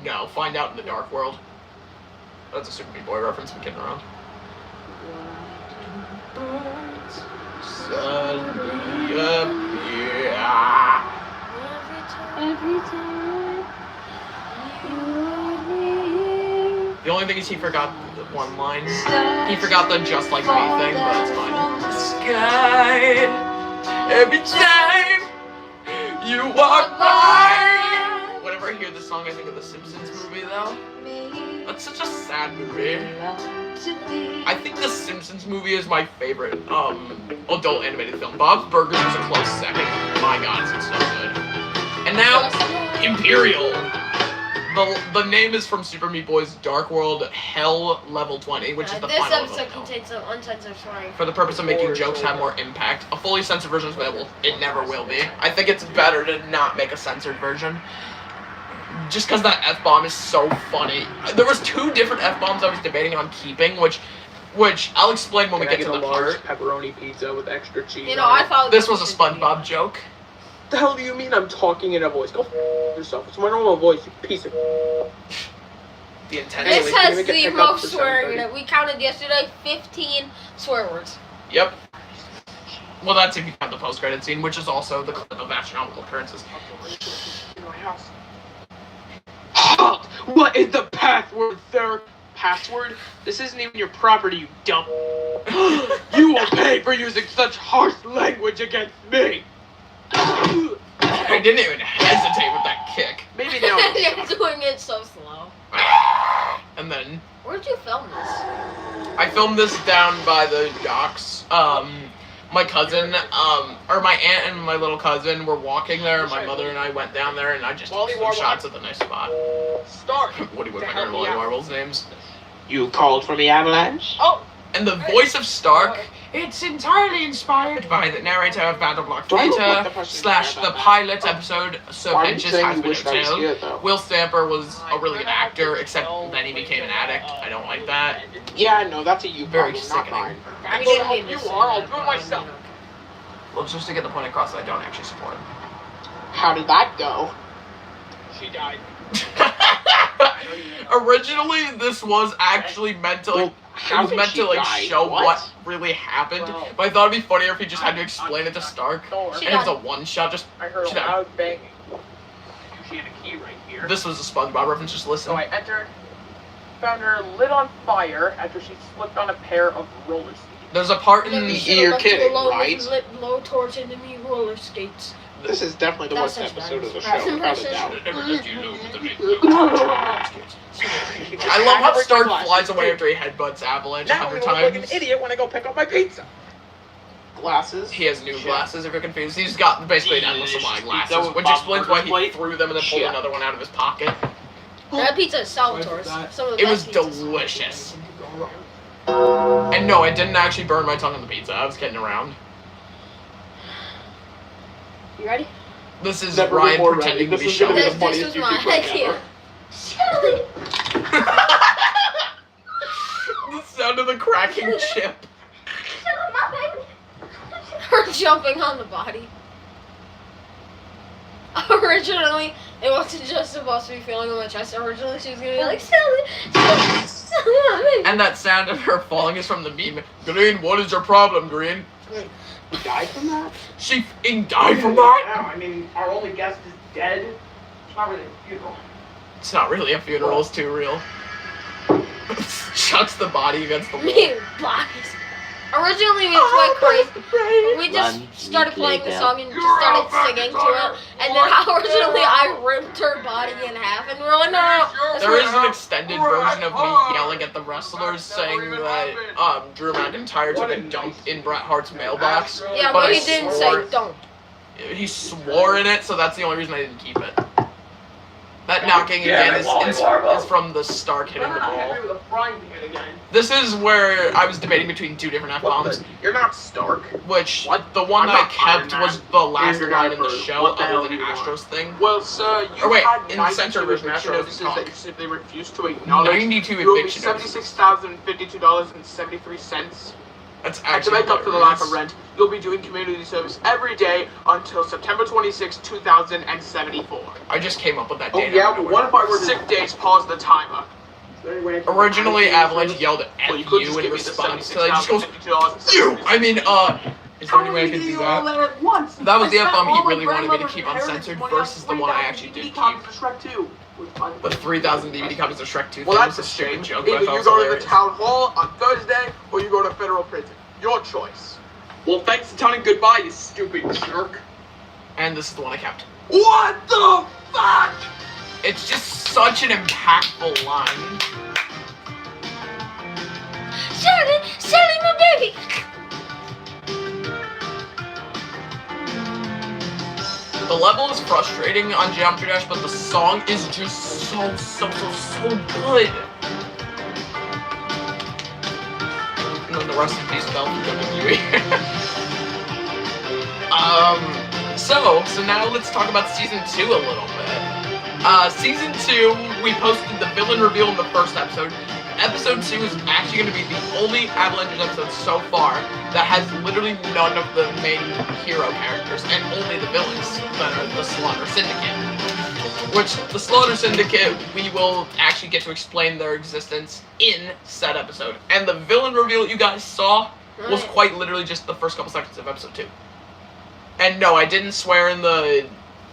[SPEAKER 1] No, find out in the dark world. That's a Super Meat Boy reference. I'm kidding around. Suddenly appear.
[SPEAKER 4] Every time you are near.
[SPEAKER 1] The only thing is he forgot the one line. He forgot the "just like me" thing, but it's fine. Sky. Every time you walk by. Whenever I hear this song, I think of the Simpsons movie, though. That's such a sad movie. I think the Simpsons movie is my favorite adult animated film. Bob's Burgers is a close second. My God, it's so good. And now, Imperial. The name is from Super Meat Boy's Dark World Hell Level 20, which is the
[SPEAKER 2] This
[SPEAKER 1] final level.
[SPEAKER 2] episode contains some uncensored swearing.
[SPEAKER 1] For the purpose of making jokes have more impact. A fully censored version is available. It never will be. I think it's better to not make a censored version. Just because that F-bomb is so funny. There was 2 different F-bombs I was debating on keeping, which I'll explain when we get to the part.
[SPEAKER 5] pepperoni pizza with extra cheese.
[SPEAKER 2] You know, I thought
[SPEAKER 1] This was a SpongeBob joke.
[SPEAKER 5] What the hell do you mean I'm talking in a voice? Go yourself. It's my normal voice, you piece of.
[SPEAKER 1] The intent.
[SPEAKER 2] This
[SPEAKER 5] Anyways,
[SPEAKER 2] has
[SPEAKER 5] can we get
[SPEAKER 2] the
[SPEAKER 5] picked up
[SPEAKER 2] most
[SPEAKER 5] for
[SPEAKER 2] swearing in
[SPEAKER 5] 7:30?
[SPEAKER 2] it. We counted yesterday 15 swear words.
[SPEAKER 1] Yep. Well, that's if you count the post-credit scene, which is also the clip of astronomical occurrences.
[SPEAKER 5] In my house. Halt! What is the password, sir? Password? This isn't even your property, you dumb. You will pay for using such harsh language against me.
[SPEAKER 1] I didn't even hesitate with that kick.
[SPEAKER 5] Maybe now.
[SPEAKER 2] You're doing it so slow.
[SPEAKER 1] And then
[SPEAKER 2] Where'd you film this?
[SPEAKER 1] I filmed this down by the docks. My cousin, or my aunt and my little cousin were walking there, and my mother and I went down there, and I just took some shots at the nice spot.
[SPEAKER 5] Start.
[SPEAKER 1] Woody Woodpecker and Wally Warble's names.
[SPEAKER 5] You called for the avalanche?
[SPEAKER 1] Oh, and the voice of Stark, it's entirely inspired by the narrator of Battle Block
[SPEAKER 5] Do I look like the
[SPEAKER 1] Theater
[SPEAKER 5] person
[SPEAKER 1] /
[SPEAKER 5] who
[SPEAKER 1] the
[SPEAKER 5] said that?
[SPEAKER 1] pilot episode So
[SPEAKER 5] Why are you
[SPEAKER 1] Pensious
[SPEAKER 5] saying
[SPEAKER 1] Has
[SPEAKER 5] you
[SPEAKER 1] Been
[SPEAKER 5] wished I was
[SPEAKER 1] Tale.
[SPEAKER 5] here, though?
[SPEAKER 1] Will Stamper was a really good actor, except then he became an addict. I don't like that.
[SPEAKER 5] Yeah, I know. That's a you
[SPEAKER 1] Very
[SPEAKER 5] problem, not
[SPEAKER 1] sickening.
[SPEAKER 5] mine.
[SPEAKER 2] We
[SPEAKER 5] That's
[SPEAKER 2] didn't
[SPEAKER 5] what
[SPEAKER 2] mean to
[SPEAKER 5] you
[SPEAKER 2] say
[SPEAKER 5] are. I'll
[SPEAKER 2] that,
[SPEAKER 5] do it
[SPEAKER 2] but
[SPEAKER 5] myself.
[SPEAKER 1] Well, just to get the point across that I don't actually support him.
[SPEAKER 5] How did that go? She died.
[SPEAKER 1] Originally, this was actually meant to, like,
[SPEAKER 5] Well, how
[SPEAKER 1] it was
[SPEAKER 5] did
[SPEAKER 1] meant
[SPEAKER 5] she
[SPEAKER 1] to, like,
[SPEAKER 5] die?
[SPEAKER 1] show
[SPEAKER 5] What?
[SPEAKER 1] what really happened.
[SPEAKER 5] Well,
[SPEAKER 1] But I thought it'd be funnier if he just had to explain it to Stark.
[SPEAKER 2] She
[SPEAKER 1] And it was a
[SPEAKER 2] died.
[SPEAKER 1] one-shot, just,
[SPEAKER 5] I heard
[SPEAKER 1] She
[SPEAKER 5] a
[SPEAKER 1] died.
[SPEAKER 5] loud banging. She had a key right here.
[SPEAKER 1] this was a SpongeBob reference, just listen.
[SPEAKER 5] So I entered, found her lit on fire after she slipped on a pair of roller skates.
[SPEAKER 1] There's a part in
[SPEAKER 2] Then we
[SPEAKER 1] the
[SPEAKER 2] should've
[SPEAKER 5] You're
[SPEAKER 2] left you
[SPEAKER 5] kidding,
[SPEAKER 2] alone with
[SPEAKER 5] right?
[SPEAKER 2] lit blowtorch and the me roller skates.
[SPEAKER 5] This is definitely the
[SPEAKER 2] That's
[SPEAKER 5] worst
[SPEAKER 2] such
[SPEAKER 5] episode of the
[SPEAKER 2] bad
[SPEAKER 5] show, without a
[SPEAKER 2] impression.
[SPEAKER 5] doubt.
[SPEAKER 1] I love how Stark flies away after he headbutts Avalanche
[SPEAKER 5] Now I'm
[SPEAKER 1] 100
[SPEAKER 5] gonna look like an
[SPEAKER 1] times.
[SPEAKER 5] idiot when I go pick up my pizza. glasses.
[SPEAKER 1] He has new
[SPEAKER 5] Shit.
[SPEAKER 1] glasses, if you're confused. He's got basically an endless supply of
[SPEAKER 5] Pizza
[SPEAKER 1] glasses,
[SPEAKER 5] with
[SPEAKER 1] which
[SPEAKER 5] Bob's
[SPEAKER 1] explains
[SPEAKER 5] Burgers
[SPEAKER 1] why he
[SPEAKER 5] plate.
[SPEAKER 1] threw them and then pulled
[SPEAKER 5] Shit.
[SPEAKER 1] another one out of his pocket.
[SPEAKER 2] That pizza is
[SPEAKER 3] Sorry for
[SPEAKER 2] Salvatore's.
[SPEAKER 3] that.
[SPEAKER 2] Some of the
[SPEAKER 1] It was
[SPEAKER 2] best pizzas.
[SPEAKER 1] delicious.
[SPEAKER 3] Anything could go wrong.
[SPEAKER 1] And no, I didn't actually burn my tongue on the pizza. I was kidding around.
[SPEAKER 2] You ready?
[SPEAKER 1] This is
[SPEAKER 5] Never
[SPEAKER 1] Ryan
[SPEAKER 5] before
[SPEAKER 1] pretending
[SPEAKER 5] ready.
[SPEAKER 1] to be
[SPEAKER 5] This is gonna be
[SPEAKER 1] Sheldon.
[SPEAKER 5] the
[SPEAKER 2] This
[SPEAKER 5] funniest
[SPEAKER 2] was my
[SPEAKER 5] YouTube clip
[SPEAKER 2] idea.
[SPEAKER 5] ever.
[SPEAKER 4] Shelly!
[SPEAKER 1] The sound of the cracking chip.
[SPEAKER 4] Shelly, my baby!
[SPEAKER 2] Her jumping on the body. Originally, it wasn't just supposed to be feeling on my chest. Originally, she was gonna be like, Shelly, Shelly, Shelly, my baby.
[SPEAKER 1] And that sound of her falling is from the meme. Green, what is your problem, Green?
[SPEAKER 5] You died from that?
[SPEAKER 1] She f***ing died from that?
[SPEAKER 5] Yeah, I mean, our only guest is dead. It's not really a funeral.
[SPEAKER 1] It's not really a funeral, it's too real. Chucks the body against the wall.
[SPEAKER 2] Me, bodies. Originally, we just went crazy. We just
[SPEAKER 6] One
[SPEAKER 2] started
[SPEAKER 6] week
[SPEAKER 2] playing the
[SPEAKER 6] later.
[SPEAKER 2] song and just started singing to it. And then originally, I ripped her body in half, and we're like, no, that's
[SPEAKER 1] There
[SPEAKER 2] what-
[SPEAKER 1] is an extended version of me yelling at the wrestlers saying that Drew McIntyre took a dump in Bret Hart's mailbox.
[SPEAKER 2] Yeah,
[SPEAKER 1] but
[SPEAKER 2] but
[SPEAKER 1] I
[SPEAKER 2] he didn't
[SPEAKER 1] swore-
[SPEAKER 2] say don't.
[SPEAKER 1] He swore in it, so that's the only reason I didn't keep it. That knocking again is from the Stark hitting the
[SPEAKER 3] Hit
[SPEAKER 1] ball.
[SPEAKER 3] me with a frying pan again.
[SPEAKER 1] This is where I was debating between two different F-bombs,
[SPEAKER 5] You're not Stark.
[SPEAKER 1] which
[SPEAKER 5] What?
[SPEAKER 1] the one
[SPEAKER 5] I'm
[SPEAKER 1] I
[SPEAKER 5] not
[SPEAKER 1] kept
[SPEAKER 5] Iron
[SPEAKER 1] was
[SPEAKER 5] Man.
[SPEAKER 1] the last
[SPEAKER 5] You're
[SPEAKER 1] line
[SPEAKER 5] not
[SPEAKER 1] in the
[SPEAKER 5] Bruce.
[SPEAKER 1] show
[SPEAKER 5] What the
[SPEAKER 1] other
[SPEAKER 5] hell
[SPEAKER 1] than
[SPEAKER 5] do you want?
[SPEAKER 1] Astro's thing.
[SPEAKER 5] Well, sir, you
[SPEAKER 1] Or wait,
[SPEAKER 5] had
[SPEAKER 1] in the
[SPEAKER 5] 92
[SPEAKER 1] censor version,
[SPEAKER 5] eviction
[SPEAKER 1] Astros
[SPEAKER 5] notices
[SPEAKER 1] talk.
[SPEAKER 5] that you simply refused to acknowledge.
[SPEAKER 1] 92
[SPEAKER 5] You owe me
[SPEAKER 1] eviction notices.
[SPEAKER 5] $76,052.73.
[SPEAKER 1] That's
[SPEAKER 5] And to
[SPEAKER 1] actually
[SPEAKER 5] make up for the lack of
[SPEAKER 1] hilarious.
[SPEAKER 5] rent, you'll be doing community service every day until September 26, 2074.
[SPEAKER 1] I just came up with that
[SPEAKER 5] Oh
[SPEAKER 1] date.
[SPEAKER 5] yeah,
[SPEAKER 1] out of
[SPEAKER 5] but
[SPEAKER 1] nowhere.
[SPEAKER 5] what if I were sick days? Pause the timer.
[SPEAKER 1] Originally, Avalanche yelled at
[SPEAKER 5] Well, you could
[SPEAKER 1] you
[SPEAKER 5] just
[SPEAKER 1] in
[SPEAKER 5] give me the
[SPEAKER 1] response to that. He just goes,
[SPEAKER 5] $76,052.73.
[SPEAKER 1] you! I mean, is there any way I could do that? That was the F-bomb he really wanted me to keep uncensored versus the one I actually did keep. The 3,000 DVD copies of Shrek 2
[SPEAKER 5] Well,
[SPEAKER 1] thing
[SPEAKER 5] that's
[SPEAKER 1] was
[SPEAKER 5] a
[SPEAKER 1] a stupid
[SPEAKER 5] shame.
[SPEAKER 1] joke, but I
[SPEAKER 5] Either
[SPEAKER 1] thought
[SPEAKER 5] you
[SPEAKER 1] it
[SPEAKER 5] go
[SPEAKER 1] was
[SPEAKER 5] to the
[SPEAKER 1] hilarious.
[SPEAKER 5] town hall on Thursday, or you go to federal prison. Your choice. Well, thanks a ton and goodbye, you stupid jerk.
[SPEAKER 1] And this is the one I kept.
[SPEAKER 5] What the fuck?
[SPEAKER 1] It's just such an impactful line.
[SPEAKER 2] Shelly, Shelly, my baby.
[SPEAKER 1] The level is frustrating on Geometry Dash, but the song is just so good. And then the rest in peace, Bell from WWE. So now let's talk about Season 2 a little bit. Season 2, we posted the villain reveal in the first episode. Episode 2 is actually going to be the only Avalengers episode so far that has literally none of the main hero characters and only the villains that are the Slaughter Syndicate. Which, the Slaughter Syndicate, we will actually get to explain their existence in said episode. And the villain reveal you guys saw was quite literally just the first couple seconds of episode 2. And no, I didn't swear in the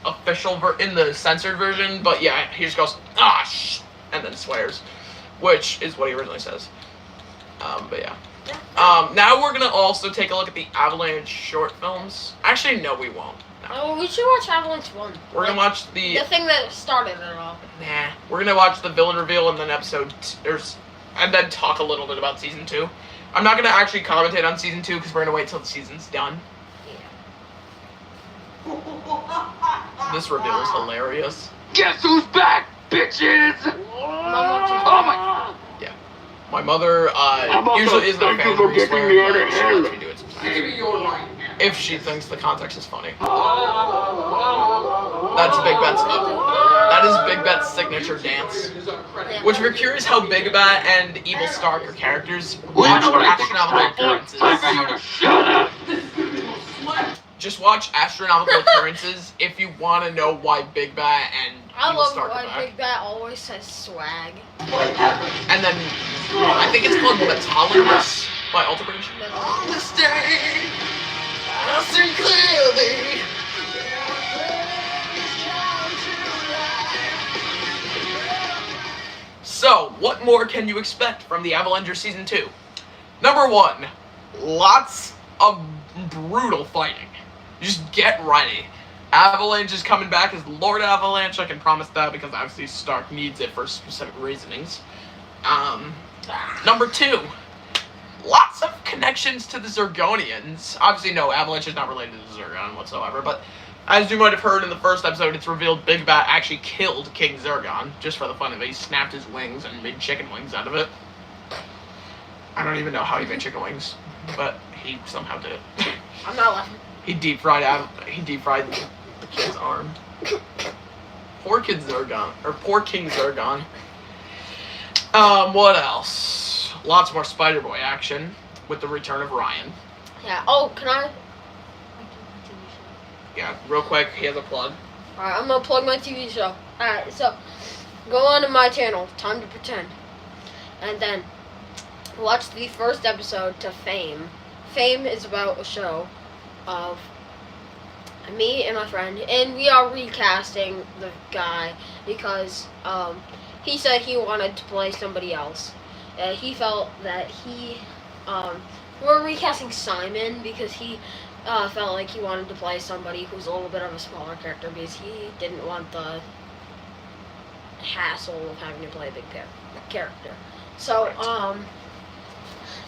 [SPEAKER 1] official in the censored version, but yeah, he just goes, ah, shh, and then swears. Which is what he originally says. But yeah. Now we're gonna also take a look at the Avalanche short films. Actually, no, we won't. No.
[SPEAKER 2] Oh, we should watch Avalanche 1.
[SPEAKER 1] We're gonna watch the...
[SPEAKER 2] The thing that started it all.
[SPEAKER 1] Nah. We're gonna watch the villain reveal and then and then talk a little bit about Season 2. I'm not gonna actually commentate on Season 2 because we're gonna wait till the season's done. This reveal is hilarious.
[SPEAKER 5] Guess who's back, bitches? Oh my!
[SPEAKER 1] My mother usually isn't a fan of me swearing, but she lets me do it sometimes. If she thinks the context is funny. That's Big Bet's. That is Big Bet's signature dance. Which, if you're curious how Big Bet and Evil Stark are characters, watch Astronomical Occurrences. Just watch Astronomical Occurrences if you want to know why Big Bat and
[SPEAKER 2] I
[SPEAKER 1] Evil
[SPEAKER 2] love
[SPEAKER 1] Stark are
[SPEAKER 2] why
[SPEAKER 1] back.
[SPEAKER 2] Big Bat always says swag.
[SPEAKER 1] And then, I think it's called Metalingus by Alter Bridge. On this day, I see clearly. So, what more can you expect from the Avalengers Season 2? Number 1, lots of brutal fighting. Just get ready. Avalanche is coming back as Lord Avalanche, I can promise that, because obviously Stark needs it for specific reasonings. Number 2, lots of connections to the Zergonians. Obviously, no, Avalanche is not related to Zergon whatsoever, but as you might have heard in the first episode, it's revealed Big Bat actually killed King Zergon, just for the fun of it. He snapped his wings and made chicken wings out of it. I don't even know how he made chicken wings, but he somehow did it.
[SPEAKER 2] I'm not laughing.
[SPEAKER 1] He deep fried the kid's arm. Poor kid Zergon, or poor King Zergon. What else? Lots more Spider-Boy action with the return of Ryan.
[SPEAKER 2] Yeah. Oh, can I?
[SPEAKER 1] Yeah, real quick, he has a plug.
[SPEAKER 2] Alright, I'm gonna plug my TV show. Alright, so go on to my channel, Time to Pretend, and then watch the first episode to Fame. Fame is about a show of me and my friend, and we are recasting the guy because he said he wanted to play somebody else. He felt that we're recasting Simon because he felt like he wanted to play somebody who's a little bit of a smaller character because he didn't want the hassle of having to play a big character. So,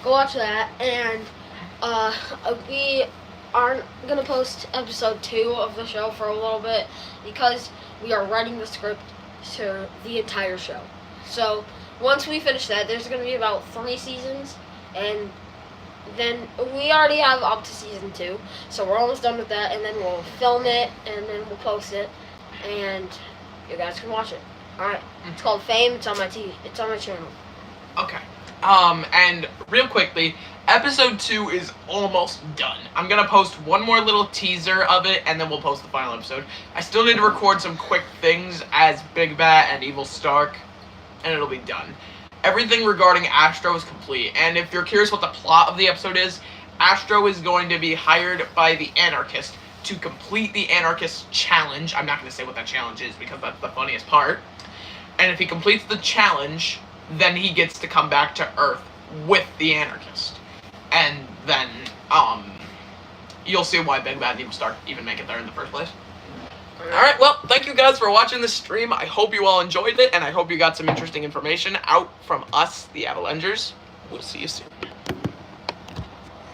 [SPEAKER 2] go watch that, and we aren't gonna post episode 2 of the show for a little bit because we are writing the script to the entire show. So, once we finish that, there's gonna be about 3 seasons, and then we already have up to season 2, so we're almost done with that, and then we'll film it, and then we'll post it, and you guys can watch it. Alright, it's called Fame, it's on my TV, it's on my channel.
[SPEAKER 1] Okay. And real quickly, episode 2 is almost done. I'm gonna post one more little teaser of it, and then we'll post the final episode. I still need to record some quick things as Big Bat and Evil Stark, and it'll be done. Everything regarding Astro is complete, and if you're curious what the plot of the episode is, Astro is going to be hired by the Anarchist to complete the Anarchist challenge. I'm not going to say what that challenge is because that's the funniest part. And if he completes the challenge, then he gets to come back to Earth with the Anarchist. And then, you'll see why Big Bad and Evil Stark even make it there in the first place. Alright, well, thank you guys for watching this stream. I hope you all enjoyed it, and I hope you got some interesting information out from us, the Avalengers. We'll see you soon.